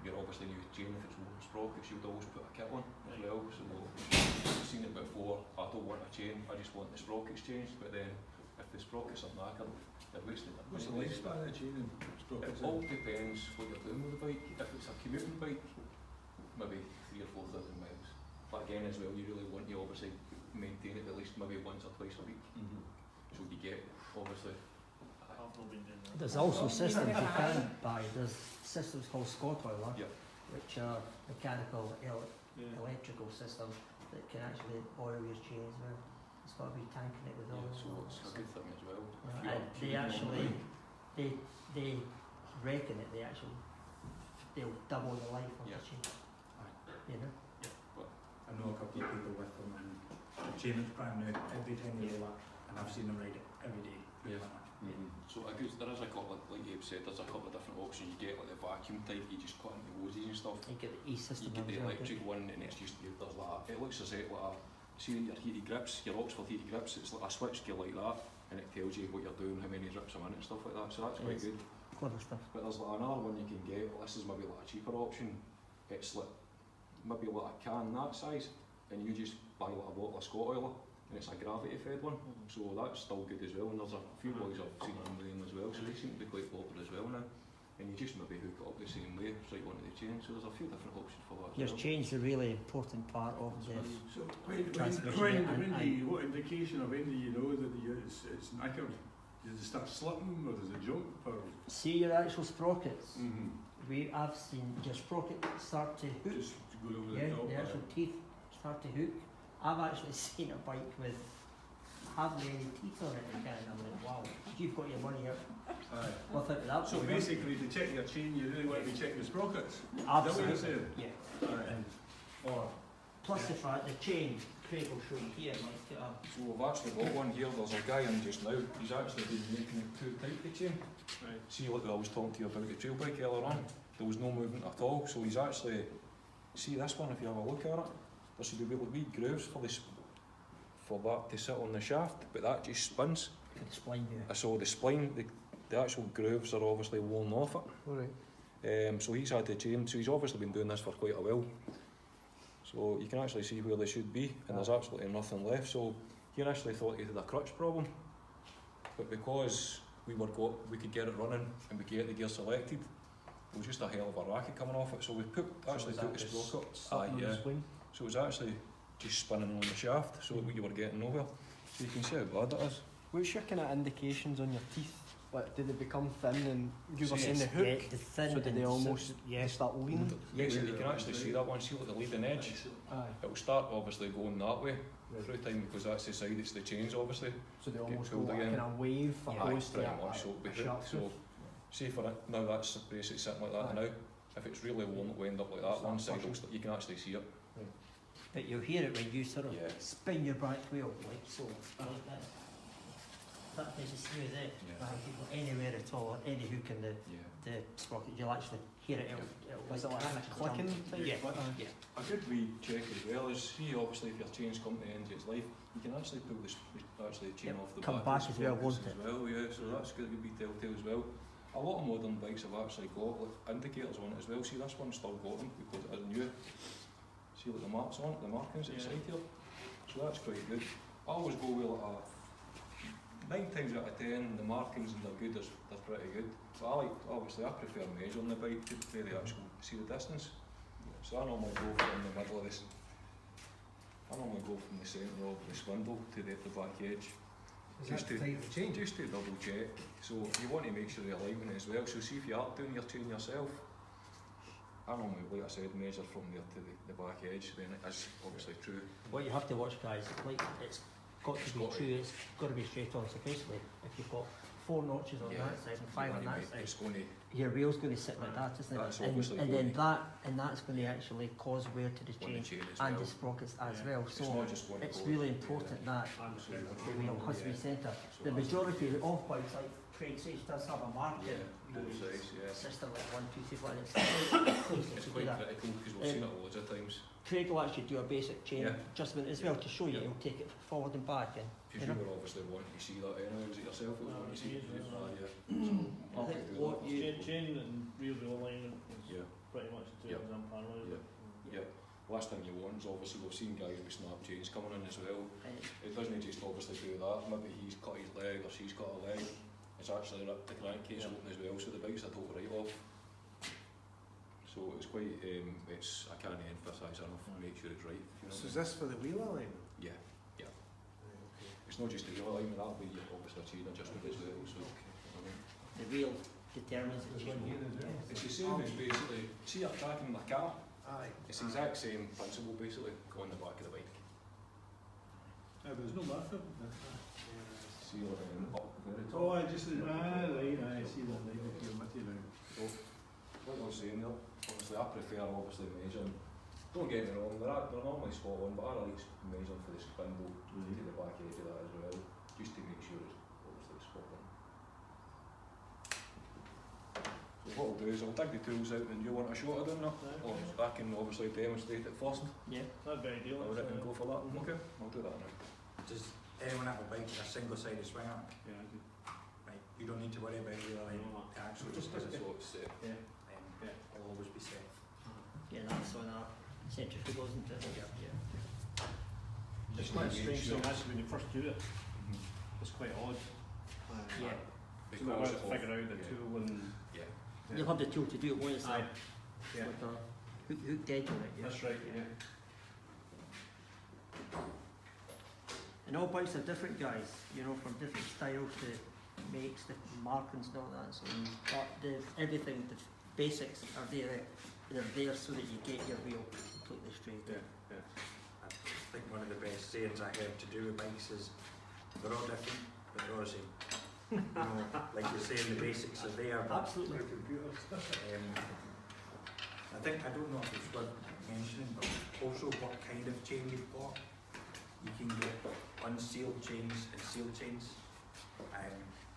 your obviously new chain, if it's worn sprockets, you'd always put a kit on as well. So I've seen it before, I don't want a chain, I just want the sprockets changed, but then if the sprockets are knackered, they're wasting their What's the money. lifespan of the chain and sprockets? It all depends what you're doing with the bike. If it's a commuting bike, maybe 3,000 or 4,000 miles. But again as well, you really want to obviously maintain it at least maybe once or twice a week. So you get obviously. There's also systems you can buy. There's systems called Scott Oiler, which are mechanical, electrical systems that can actually oil your chains with. It's got to be tanking it with oil. So it's a good thing as well. And they actually, they reckon that they'll double the life of the chain. You know? I know a couple of people with them, and the chain is brand new every time they roll it, and I've seen them ride it every day. So I guess there is a couple of, like Abe said, there's a couple of different options. You get like the vacuum type, you just cut into hoses and stuff. You get the E-system. You get the electric one, and it's just, there's like it looks as if like see your heated grips, your Oxford heated grips, it's like a switch gear like that, and it tells you what you're doing, how many drips a minute and stuff like that, so that's quite good. Clever stuff. But there's like another one you can get, this is maybe like a cheaper option, it's like maybe like a can that size, and you just buy like a bottle of Scott Oiler, and it's a gravity fed one, so that's still good as well, and there's a few boys I've seen on them as well, so they seem to be quite popular as well now. And you just maybe hook it up the same way, straight onto the chain, so there's a few different options for that. Your chain's a really important part of this. So what indication of when do you know that it's knackered? Does it start slipping or does it jump? Or? See your actual sprockets. I've seen your sprocket start to hook. Just go over the top. The actual teeth start to hook. I've actually seen a bike with hardly any teeth on it again. I'm like, wow, you've got your money out. Well, think of that. So basically, to check your chain, you really want to be checking the sprockets. Absolutely. Is that what you're saying? Yeah. Or plus the fact the chain, Craig will show you here. So we've actually got one here, there's a guy in just now, he's actually been making it too tight the chain. Right. See like I was talking to you about the trail bike earlier on, there was no movement at all, so he's actually, see this one if you have a look at it, there should be wee grooves for this, for that to sit on the shaft, but that just spins. For the spline, yeah. So the spline, the actual grooves are obviously worn off it. Alright. So he's had the chain, so he's obviously been doing this for quite a while. So you can actually see where they should be, and there's absolutely nothing left. So he initially thought he had a crutch problem, but because we could get it running and we could get the gear selected, it was just a hell of a racket coming off it. So we actually took the sprocket. So it was actually just spinning on the shaft, so we were getting nowhere. So you can see how bad it is. What's your kind of indications on your teeth? Like, do they become thin and you were saying the hook? So do they almost start leaning? Yes, you can actually see that one, see like the leading edge. It will start obviously going that way through time because that's the side, it's the chains obviously. So they almost go like kind of wave opposed to a sharp so say for it, now that's basically sitting like that now. If it's really worn, it will end up like that. One side, you can actually see it. But you'll hear it when you sort of spin your back wheel, like so, like that. That is as smooth as anywhere at all, any hook in the sprocket, you'll actually hear it. Is it like a clicking thing? Yeah. A good wee check as well is, see obviously if your chain's come to the end of its life, you can actually pull the chain off the come back as well, won't it? So that's good, a good wee telltale as well. A lot of modern bikes have actually got like, indicators on it as well. See this one's still got them because it is new. See like the marks on it, the markings at the side here. So that's quite good. I always go with like 9 times out of 10 the markings and they're good, they're pretty good. But I prefer measure on the bike to the actual see the distance. So I normally go from the middle of this. I normally go from the centre of the spindle to the back edge. Just to double check. So you want to make sure the alignment as well. So see if you are doing your chain yourself, I normally, like I said, measure from there to the back edge, then it is obviously true. What you have to watch, guys, like it's got to be true, it's got to be straight on. So basically, if you've got 4 notches on that side and 5 on that side, your wheel's going to sit like that, isn't it? And then that's going to actually cause wear to the chain and the sprockets as well. So it's really important that the wheel has to be centre. The majority of bikes, like Craig says, does have a marking system like 1, 2, 3, 4. It's quite critical because we've seen it loads of times. Craig will actually do a basic chain adjustment as well to show you. He'll take it forward and back. Because you were obviously wanting to see that anyway, was it yourself that was wanting to see it? Chain and rear wheel alignment is pretty much the wheels and parallels. Yeah. Last thing you want is obviously we've seen guys with snap chains coming in as well. It doesn't just obviously do that, maybe he's cut his leg or she's cut a leg. It's actually ripped the crankcase open as well, so the bike's a total write-off. So it's quite, I can't emphasise enough, make sure it's right. You know? So is this for the wheel alignment? Yeah. Okay. It's not just the wheel alignment, that'll be obviously a chain adjustment as well. So, The wheel determines the chain. it's the same as basically, see you're tracking the car, Aye. it's the exact same principle basically on the back of the bike. But there's no matter. See you're up very top. Oh, I just, I see that, like, you're matty now. So, like I was saying there, obviously I prefer measuring. Don't get me wrong, they're normally spot on, but I like measuring for the spindle to the back edge of that as well, just to make sure it's obviously spot on. So what I'll do is I'll dig the tools out and you want a shot of them now? Or I can obviously demonstrate it first. Yeah. That'd be ideal. I'll let them go for that. Okay, I'll do that now. Does anyone have a bike with a single-sided swing arm? Yeah, I do. Right, you don't need to worry about wheel alignment, the axle just because it's So it's Yeah. it'll always be set. Yeah, that's on our centrifugal, isn't it? Yeah. It's quite a strange thing actually when you first do it. It's quite odd. Yeah. So we have to figure out the tool and. Yeah. You'll have the tool to do it once. Aye. Yeah. With a hook edge on it. Yeah. That's right. Yeah. And all bikes are different, guys. You know, from different styles to makes, the markings and all that. So, but everything, the basics are there. They're there so that you get your wheel completely straight. Yeah. I think one of the best sayings I heard to do with bikes is they're all different, but they're all the same. You know, like you're saying, the basics are there, but Absolutely. I think, I don't know if it's worth mentioning, but also what kind of chain you've got. You can get unsealed chains and sealed chains.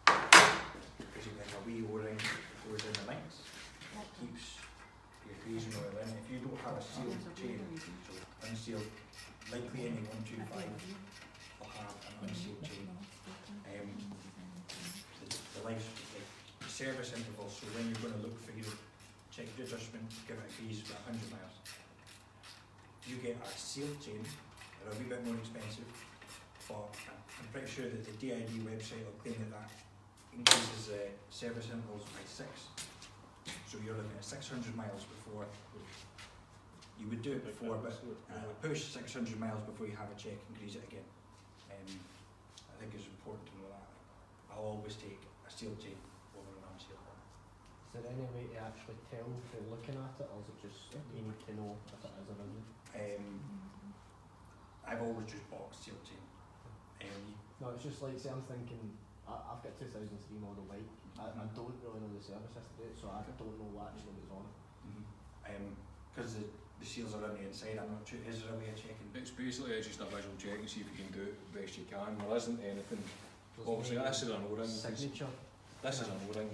Because you get a wee O-ring that goes in the links, that keeps your greasing oil in. If you don't have a sealed chain, so unsealed, likely any 125 will have an unsealed chain. The life, like service interval, so when you're going to look for your check your adjustment, give it a grease for 100 miles. You get a sealed chain, they're a wee bit more expensive, but I'm pretty sure that the DID website will claim that increases service intervals by 6. So you're looking at 600 miles before you would do it before, but push 600 miles before you have a check and grease it again. I think it's important to know that. I'll always take a sealed chain over an unsealed one. Is there any way to actually tell from looking at it, or is it just you need to know if it is a ring? I've always just bought a sealed chain. No, it's just like, say I'm thinking, I've got a 2003 model bike, I don't really know the service history, so I don't know what actually was on it. Because the seals are on the inside, I'm not sure, is there a way of checking? It's basically just a visual check and see if you can do it best you can. There isn't anything. Obviously, this is an O-ring. Signature. This is an O-ring.